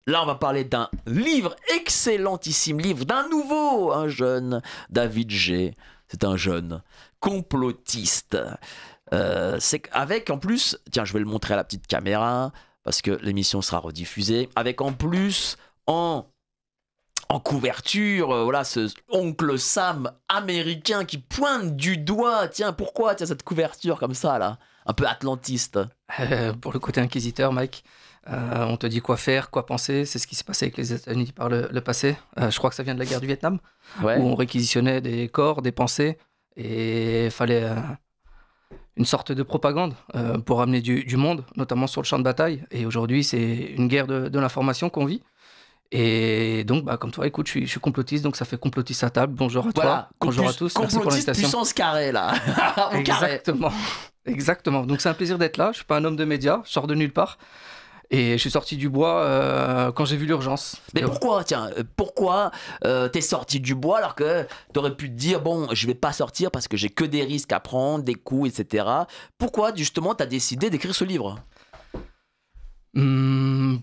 Là, on va parler d'un livre, excellentissime livre, d'un nouveau, un jeune, David G. C'est un jeune complotiste. C'est avec en plus, tiens, je vais le montrer à la petite caméra, parce que l'émission sera rediffusée, avec en plus, en couverture, voilà, ce oncle Sam américain qui pointe du doigt. Tiens, pourquoi cette couverture comme ça, là, un peu atlantiste? Pour le côté inquisiteur, Mike, on te dit quoi faire, quoi penser. C'est ce qui s'est passé avec les États-Unis par le passé. Je crois que ça vient de la guerre du Vietnam, Ouais. où on réquisitionnait des corps, des pensées, et il fallait une sorte de propagande pour amener du monde, notamment sur le champ de bataille. Et aujourd'hui, c'est une guerre de l'information qu'on vit. Et donc, comme toi, écoute, je suis complotiste, donc ça fait complotiste à table. Bonjour à Voilà, toi, bonjour à tous, merci pour complotiste l'invitation. puissance carrée, là. Au carré. Exactement, exactement. Donc c'est un plaisir d'être là. Je suis pas un homme de médias, je sors de nulle part. Et je suis sorti du bois quand j'ai vu l'urgence. Mais pourquoi, tiens, pourquoi t'es sorti du bois alors que t'aurais pu te dire, bon, je vais pas sortir parce que j'ai que des risques à prendre, des coups, etc. Pourquoi, justement, t'as décidé d'écrire ce livre?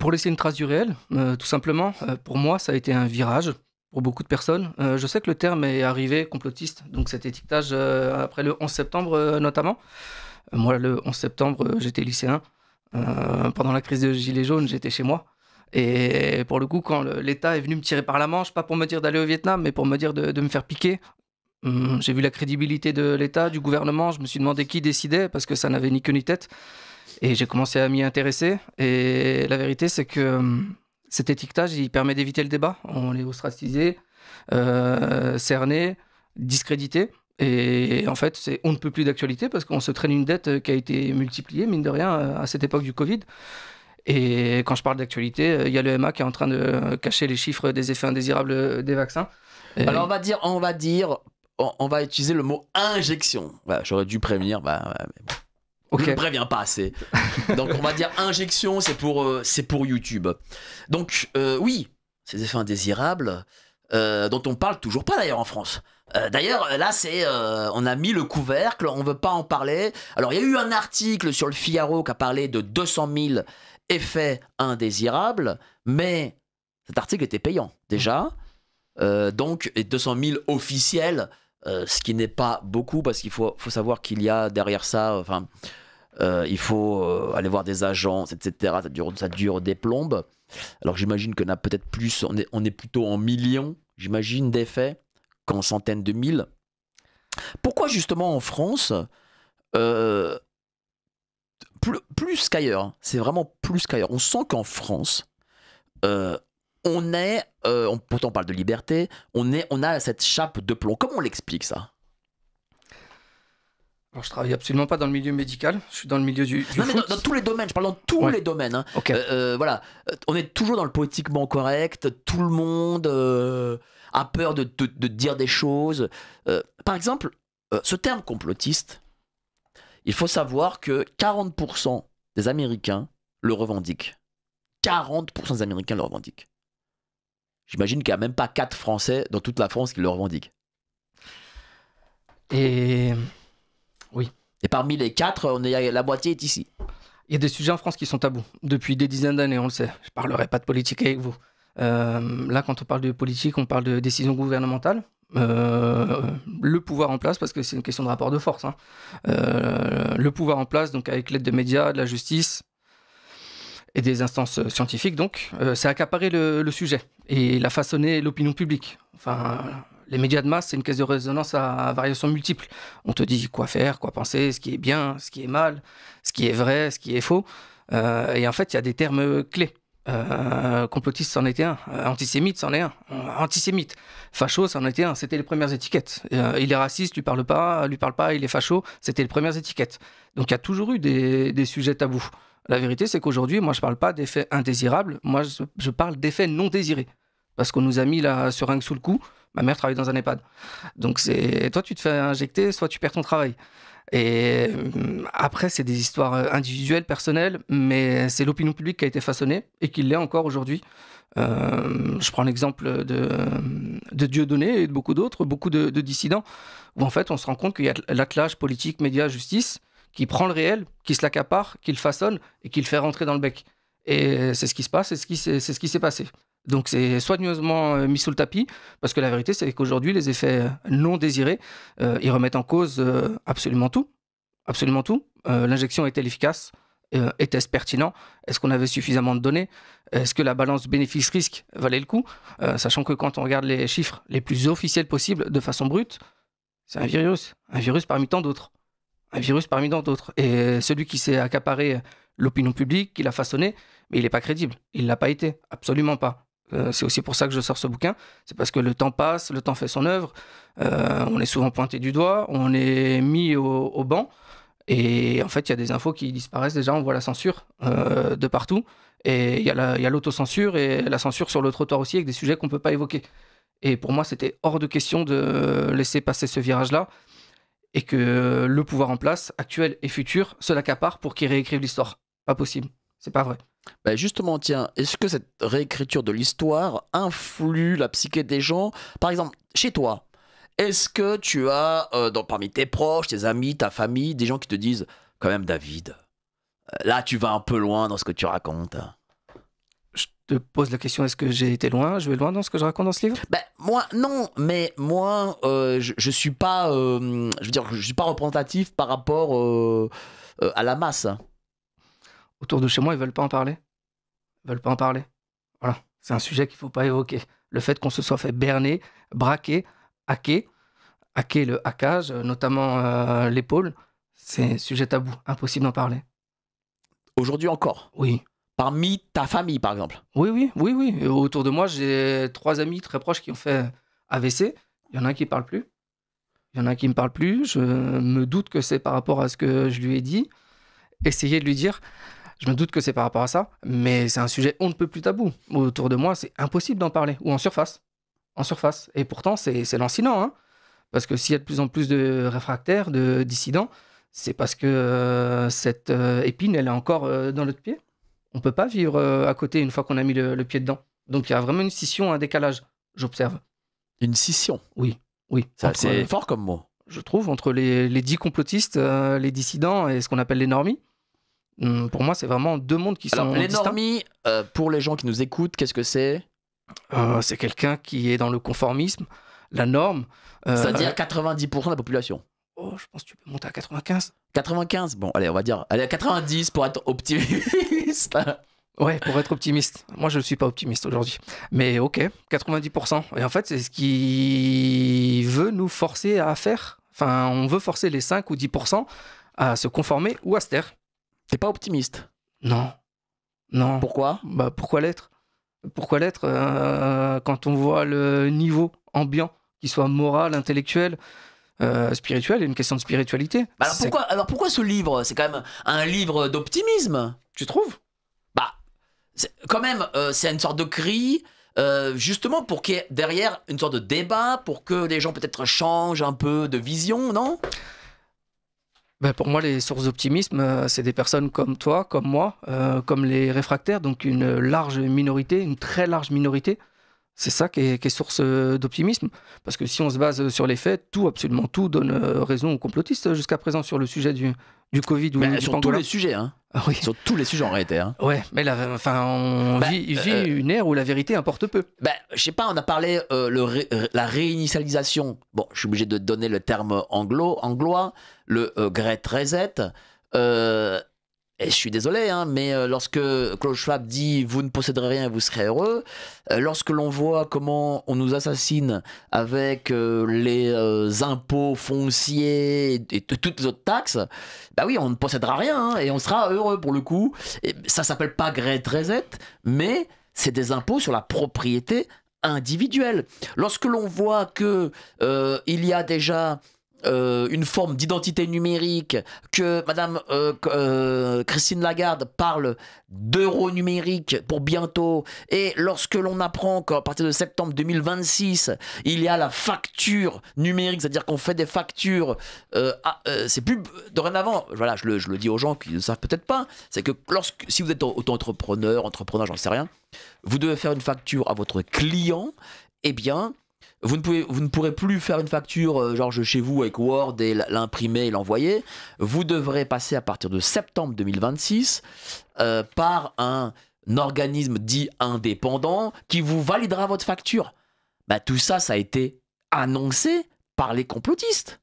Pour laisser une trace du réel, tout simplement. Pour moi, ça a été un virage. Pour beaucoup de personnes. Je sais que le terme est arrivé complotiste, donc cet étiquetage après le 11 septembre notamment. Moi, le 11 septembre, j'étais lycéen. Pendant la crise de Gilets jaunes, j'étais chez moi. Et pour le coup, quand l'État est venu me tirer par la manche, pas pour me dire d'aller au Vietnam, mais pour me dire de me faire piquer, j'ai vu la crédibilité de l'État, du gouvernement. Je me suis demandé qui décidait, parce que ça n'avait ni queue ni tête. Et j'ai commencé à m'y intéresser. Et la vérité, c'est que cet étiquetage, il permet d'éviter le débat. On est ostracisé, cerné, discrédité. Et en fait, on ne peut plus d'actualité parce qu'on se traîne une dette qui a été multipliée, mine de rien, à cette époque du Covid. Et quand je parle d'actualité, il y a le l'EMA qui est en train de cacher les chiffres des effets indésirables des vaccins. Alors on va utiliser le mot injection. Voilà, j'aurais dû prévenir, mais bon. Je ne préviens pas assez. Donc on va dire injection, c'est pour YouTube. Donc oui, ces effets indésirables dont on parle toujours pas d'ailleurs en France. D'ailleurs là on a mis le couvercle, on veut pas en parler. Alors il y a eu un article sur le Figaro qui a parlé de 200 000 effets indésirables, mais cet article était payant déjà. Donc et 200 000 officiels, ce qui n'est pas beaucoup parce qu'il faut savoir qu'il y a derrière ça, il faut aller voir des agences, etc. Ça dure des plombes. Alors j'imagine qu'on a peut-être plus, on est plutôt en millions, j'imagine, d'effets qu'en centaines de mille. Pourquoi justement en France, plus qu'ailleurs, hein, c'est vraiment plus qu'ailleurs. On sent qu'en France, pourtant on parle de liberté, on a cette chape de plomb. Comment on l'explique ça? Alors, je travaille absolument pas dans le milieu médical, je suis dans le milieu du non, foot. Mais dans tous les domaines, je parle dans tous les domaines. Hein. Okay. Voilà, on est toujours dans le politiquement correct, tout le monde a peur de dire des choses. Par exemple, ce terme complotiste, il faut savoir que 40% des Américains le revendiquent. 40% des Américains le revendiquent. J'imagine qu'il n'y a même pas 4 Français dans toute la France qui le revendiquent. Et... oui. Et parmi les 4, la moitié est ici. Il y a des sujets en France qui sont tabous depuis des dizaines d'années, on le sait. Je ne parlerai pas de politique avec vous. Là, quand on parle de politique, on parle de décision gouvernementale. Le pouvoir en place, parce que c'est une question de rapport de force. Hein. Le pouvoir en place, donc avec l'aide des médias, de la justice et des instances scientifiques, donc, ça a accaparé le sujet et l'a façonné l'opinion publique. Enfin... les médias de masse, c'est une caisse de résonance à variations multiples. On te dit quoi faire, quoi penser, ce qui est bien, ce qui est mal, ce qui est vrai, ce qui est faux. Et en fait, il y a des termes clés. Complotiste, c'en était un. Antisémite, c'en est un. Antisémite. Facho, c'en était un. C'était les premières étiquettes. Il est raciste, lui parle pas, il est facho. C'était les premières étiquettes. Donc, il y a toujours eu des sujets tabous. La vérité, c'est qu'aujourd'hui, moi, je parle pas d'effets indésirables. Moi, je parle d'effets non désirés. Parce qu'on nous a mis la seringue sous le cou. Ma mère travaille dans un EHPAD. Donc, toi, tu te fais injecter, soit tu perds ton travail. Et après, c'est des histoires individuelles, personnelles, mais c'est l'opinion publique qui a été façonnée et qui l'est encore aujourd'hui. Je prends l'exemple de Dieudonné et de beaucoup d'autres, beaucoup de dissidents, où en fait, on se rend compte qu'il y a l'attelage politique, médias, justice, qui prend le réel, qui se l'accapare, qui le façonne et qui le fait rentrer dans le bec. Et c'est ce qui se passe, c'est ce qui s'est passé. Donc c'est soigneusement mis sous le tapis, parce que la vérité, c'est qu'aujourd'hui, les effets non désirés, ils remettent en cause absolument tout. Absolument tout. L'injection est-elle efficace? Était-ce pertinent? Est-ce qu'on avait suffisamment de données? Est-ce que la balance bénéfice-risque valait le coup? Sachant que quand on regarde les chiffres les plus officiels possibles, de façon brute, c'est un virus parmi tant d'autres. Un virus parmi tant d'autres. Et celui qui s'est accaparé l'opinion publique, qui l'a façonné, mais il n'est pas crédible. Il ne l'a pas été, absolument pas. C'est aussi pour ça que je sors ce bouquin. C'est parce que le temps passe, le temps fait son œuvre. On est souvent pointé du doigt, on est mis au banc. Et en fait, il y a des infos qui disparaissent déjà. On voit la censure de partout. Et il y a l'autocensure et la censure sur le trottoir aussi, avec des sujets qu'on ne peut pas évoquer. Et pour moi, c'était hors de question de laisser passer ce virage-là et que le pouvoir en place, actuel et futur, se l'accapare pour qu'il réécrive l'histoire. Pas possible. C'est pas vrai. Bah justement, tiens, est-ce que cette réécriture de l'histoire influe la psyché des gens? Par exemple, chez toi, est-ce que tu as, parmi tes proches, tes amis, ta famille, des gens qui te disent « Quand même, David, là, tu vas un peu loin dans ce que tu racontes ». Je te pose la question, est-ce que j'ai été loin? Je vais loin dans ce que je raconte dans ce livre? Ben, moi, non, mais moi, je suis pas, je veux dire, je suis pas représentatif par rapport à la masse. Autour de chez moi, ils veulent pas en parler. Ils veulent pas en parler. Voilà, c'est un sujet qu'il faut pas évoquer. Le fait qu'on se soit fait berner, braquer, hacker le hackage, notamment l'épaule, c'est un sujet tabou, impossible d'en parler. Aujourd'hui encore? Oui. Parmi ta famille, par exemple? Oui. Et autour de moi, j'ai 3 amis très proches qui ont fait AVC. Il y en a un qui parle plus. Il y en a un qui me parle plus. Je me doute que c'est par rapport à ce que je lui ai dit. Essayez de lui dire. Je me doute que c'est par rapport à ça. Mais c'est un sujet on ne peut plus tabou. Autour de moi, c'est impossible d'en parler. Ou en surface. En surface. Et pourtant, c'est lancinant. Hein, parce que s'il y a de plus en plus de réfractaires, de dissidents, c'est parce que cette épine, elle est encore dans notre pied. On ne peut pas vivre à côté une fois qu'on a mis le pied dedans. Donc il y a vraiment une scission, un décalage, j'observe. Une scission? Oui. C'est fort comme mot. Je trouve, entre les dits complotistes, les dissidents et ce qu'on appelle les normies. Pour moi, c'est vraiment 2 mondes qui sont les distincts. normies, pour les gens qui nous écoutent, qu'est-ce que c'est? C'est quelqu'un qui est dans le conformisme, la norme. C'est-à-dire 90% de la population. Oh, je pense que tu peux monter à 95. 95? Bon, allez, on va dire à 90 pour être optimiste. Ouais, pour être optimiste. Moi, je ne suis pas optimiste aujourd'hui. Mais ok, 90%. Et en fait, c'est ce qui veut nous forcer à faire. Enfin, on veut forcer les 5 ou 10% à se conformer ou à se taire. T'es pas optimiste? Non. Pourquoi? Bah, pourquoi l'être? Pourquoi l'être quand on voit le niveau ambiant, qu'il soit moral, intellectuel, spirituel, il y a une question de spiritualité. Bah alors pourquoi ce livre? C'est quand même un livre d'optimisme. Tu trouves? Bah, quand même, c'est une sorte de cri, justement pour qu'il y ait derrière une sorte de débat, pour que les gens peut-être changent un peu de vision, non? Ben pour moi, les sources d'optimisme, c'est des personnes comme toi, comme moi, comme les réfractaires, donc une large minorité, une très large minorité. C'est ça qui est source d'optimisme. Parce que si on se base sur les faits, absolument tout donne raison aux complotistes jusqu'à présent sur le sujet du Covid ou du sur pangolin. tous les sujets, hein. Oui. Sur tous les sujets en réalité. Hein. Ouais, mais on vit une ère où la vérité importe peu. Je sais pas, on a parlé la réinitialisation. Bon, je suis obligé de donner le terme anglois, le Great Reset. Et je suis désolé, hein, mais lorsque Klaus Schwab dit « vous ne posséderez rien, vous serez heureux », lorsque l'on voit comment on nous assassine avec les impôts fonciers et toutes les autres taxes, bah oui, on ne possédera rien hein, et on sera heureux pour le coup. Et ça s'appelle pas Great Reset, mais c'est des impôts sur la propriété individuelle. Lorsque l'on voit que il y a déjà une forme d'identité numérique, que Madame Christine Lagarde parle d'euro numérique pour bientôt, et lorsque l'on apprend qu'à partir de septembre 2026, il y a la facture numérique, c'est-à-dire qu'on fait des factures, c'est plus dorénavant, voilà, je le dis aux gens qui ne savent peut-être pas, c'est que si vous êtes auto-entrepreneur, j'en sais rien, vous devez faire une facture à votre client, eh bien, vous ne pourrez plus faire une facture genre chez vous avec Word et l'imprimer et l'envoyer. Vous devrez passer à partir de septembre 2026 par un organisme dit indépendant qui vous validera votre facture. Bah, tout ça, ça a été annoncé par les complotistes.